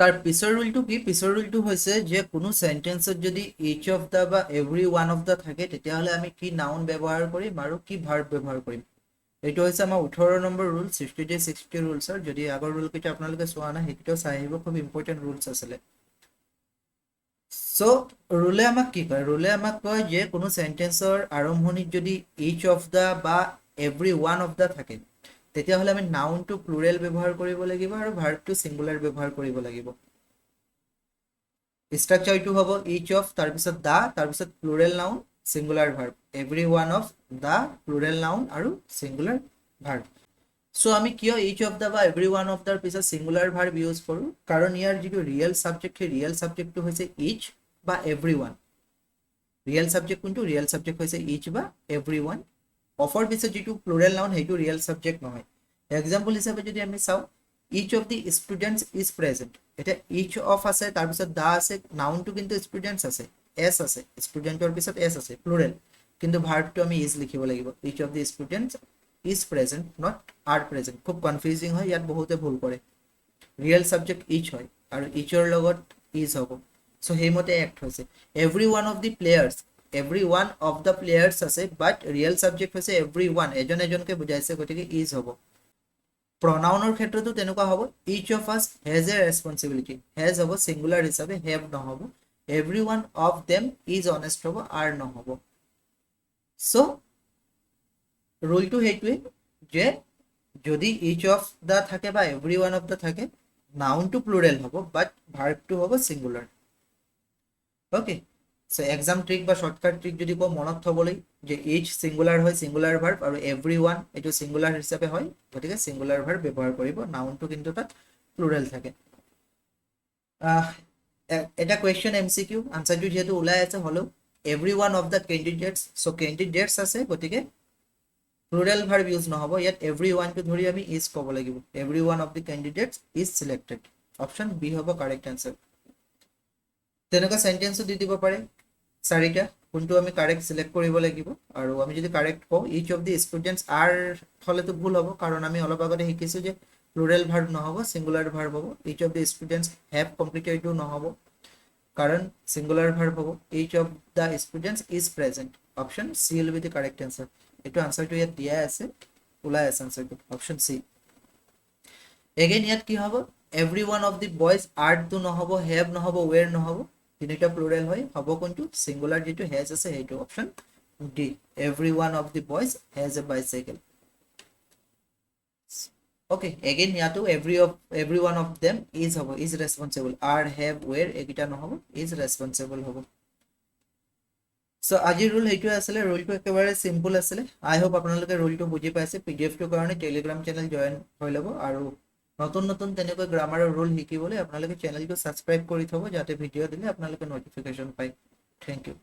তাৰ পিছৰ ৰুলটো কি? পিছৰ ৰুলটো হৈছে যে কোনো সেন্টেন্সত যদি ইচ অফ দা বা এভৰি ওৱান অফ দা থাকে তেতিয়াহ'লে আমি কি নাউন ব্যৱহাৰ কৰিম আৰু কি ভাৰ্ব ব্যৱহাৰ কৰিম। এইটো হৈছে আমাৰ 18 নম্বৰ ৰুল 60 ৰুলছৰ। যদি আগৰ ৰুল কেইটা আপোনালোকে চোৱা নাই সেইকেইটাও চাই আহিব, খুব ইম্পৰ্টেণ্ট ৰুলছ আছিলে। চ' ৰুলে আমাক কি কয়? ৰুলে আমাক কয় যে কোনো সেন্টেন্সৰ আৰম্ভণিত যদি ইচ অফ দা বা এভৰি ওৱান অফ দা থাকে তেতিয়াহ'লে আমি নাউনটো প্লুৰেল ব্যৱহাৰ কৰিব লাগিব আৰু ভাৰ্বটো ছিংগুলাৰ ব্যৱহাৰ কৰিব লাগিব। ষ্ট্ৰাকচাৰটো হ'ব ইচ অফ, তাৰপিছত দা, তাৰপিছত plural noun, singular verb, every one of the, plural noun আৰু ছিংগুলাৰ ভাৰ্ব। চ' আমি কিয় ইচ অফ দা বা এভৰি ওৱান অফ দাৰ পিছত ছিংগুলাৰ ভাৰ্ব ইউজ কৰোঁ? কাৰণ ইয়াৰ যিটো ৰিয়েল ছাবজেক্ট সেই ৰিয়েল ছাবজেক্টটো হৈছে ইচ বা এভৰি ওৱান। ৰিয়েল ছাবজেক্ট কোনটো? ৰিয়েল ছাবজেক্ট হৈছে ইচ বা এভৰি ওৱান। অফৰ পিছত যিটো প্লুৰেল নাউন সেইটো ৰিয়েল ছাবজেক্ট নহয়। এক্সাম্পল হিচাপে যদি আমি চাওঁ, each of the students is present. এতিয়া ইচ অফ আছে, তাৰপিছত দা আছে, নাউনটো কিন্তু ষ্টুডেণ্টছ আছে, এছ আছে, ষ্টুডেণ্টৰ পিছত এছ আছে, প্লুৰেল, কিন্তু ভাৰ্বটো আমি ইজ লিখিব লাগিব। Each of the students is present, not are present. খুব কনফিউজিং হয়, ইয়াত বহুতে ভুল কৰে। ৰিয়েল ছাবজেক্ট ইচ হয় আৰু ইচৰ লগত ইজ হ'ব, চ' সেইমতে এক্ট হৈছে। Every one of the players, every one of the players আছে, বাট ৰিয়েল ছাবজেক্ট হৈছে এভৰি ওৱান, এজন এজনকে বুজাইছে, গতিকে ইজ হ'ব। প্ৰনাউনৰ ক্ষেত্ৰতো তেনেকুৱা হ'ব। ইচ অফ আছ হেজ এ ৰেছপনচিবিলিটি, হেজ হ'ব ছিংগুলাৰ হিচাপে, হেভ নহ'ব। Every one of them is honest হ'ব, আৰ নহ'ব। চ' ৰুলটো সেইটোৱে যে যদি ইচ অফ দা থাকে বা এভৰি ওৱান অফ দা থাকে, নাউনটো প্লুৰেল হ'ব বাট ভাৰ্বটো হ'ব ছিংগুলাৰ। অ'কে, চ' এক্সাম ট্ৰিক বা শ্বৰ্টকাট ট্ৰিক যদি কওঁ মনত থ'বলৈ, যে ইচ ছিংগুলাৰ হয়, ছিংগুলাৰ ভাৰ্ব, আৰু এভৰি ওৱান এইটো ছিংগুলাৰ হিচাপে হয়, গতিকে ছিংগুলাৰ ভাৰ্ব ব্যৱহাৰ কৰিব। নাউনটো কিন্তু তাত প্লুৰেল থাকে। এটা কুৱেশ্যন MCQ, আনচাৰটো যিহেতু ওলাই আছে, হ'লেও every one of the candidates, so' candidates আছে, গতিকে প্লুৰেল ভাৰ্ব ইউজ নহ'ব ইয়াত। এভৰি ওৱানটো ধৰি আমি ইজ ক'ব লাগিব। Every one of the candidates is selected, option B হ'ব কাৰেক্ট এনচাৰ। তেনেকুৱা চেণ্টেন্সো দি দিব পাৰে 4টা, কোনটো আমি কাৰেক্ট চিলেক্ট কৰিব লাগিব। আৰু আমি যদি কাৰেক্ট কওঁ, each of the students are হ'লেতো ভুল হ'ব, কাৰণ আমি অলপ আগতে শিকিছোঁ যে প্লুৰেল ভাৰ্ব নহ'ব, ছিংগুলাৰ ভাৰ্ব হ'ব। Each of the students have completed, এইটো নহ'ব, কাৰণ ছিংগুলাৰ ভাৰ্ব হ'ব। Each of the students is present, option C will be the correct answer. এইটো আনচাৰটো ইয়াত দিয়া আছে, ওলাই আছে আনচাৰটো, অপশ্যন চি। এগেইন ইয়াত কি হ'ব? Every one of the boys, আৰ্টটো নহ'ব, হেভ নহ'ব, ৱেৰ নহ'ব, তিনিটা প্লুৰেল হয়, হ'ব কোনটো? ছিংগুলাৰ যিটো হেজ আছে সেইটো, option D. Every one of the boys has a bicycle. Okay, again ইয়াতো every one of them is হ'ব, is responsible. Are, have, were এইকেইটা নহ'ব, ইজ ৰেছপনচিবল হ'ব। চ' আজিৰ ৰুল সেইটোৱে আছিলে। ৰুলটো একেবাৰে চিম্পল আছিলে। আই হোপ আপোনালোকে ৰুলটো বুজি পাইছে। PDFটোৰ কাৰণে টেলিগ্ৰাম চেনেল জইন হৈ ল'ব, আৰু নতুন নতুন তেনেকৈ গ্ৰামাৰৰ ৰুল শিকিবলৈ আপোনালোকে চেনেলটো ছাবস্ক্ৰাইব কৰি থ'ব, যাতে ভিডিঅ' দিলে আপোনালোকে নটিফিকেশ্যন পায়। Thank U.